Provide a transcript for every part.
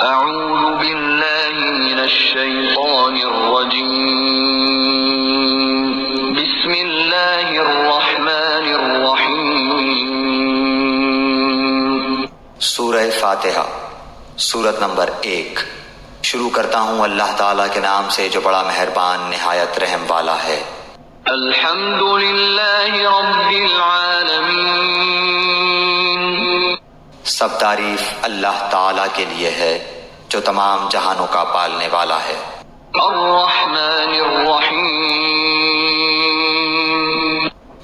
أعوذ بالله من الشيطان الرجيم بسم الله الرحمن الرحيم سورہ فاتحہ، سورت نمبر 1۔ شروع کرتا ہوں اللہ تعالیٰ کے نام سے جو بڑا مہربان نہایت رحم والا ہے۔ الحمد للہ رب العالمین، سب تعریف اللہ تعالیٰ کے لیے ہے جو تمام جہانوں کا پالنے والا ہے۔ الرحمن الرحیم،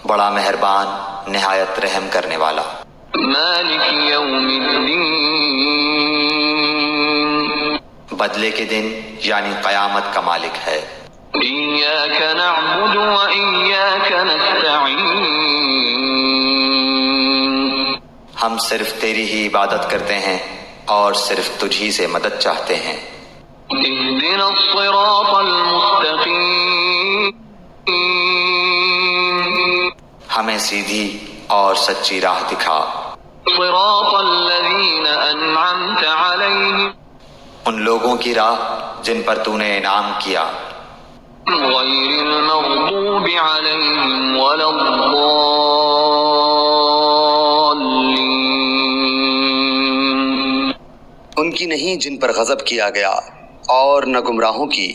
بڑا مہربان نہایت رحم کرنے والا۔ مالک یوم الدین، بدلے کے دن یعنی قیامت کا مالک ہے۔ ایاک نعبد و ایاک نستعین، ہم صرف تیری ہی عبادت کرتے ہیں اور صرف تجھ ہی سے مدد چاہتے ہیں۔ اہدنا الصراط المستقیم، ہمیں سیدھی اور سچی راہ دکھا۔ صراط الذین انعمت علیہم، ان لوگوں کی راہ جن پر تو نے انعام کیا، غیر المغضوب علیہم ولا الضالین، ان کی نہیں جن پر غضب کیا گیا اور نہ گمراہوں کی۔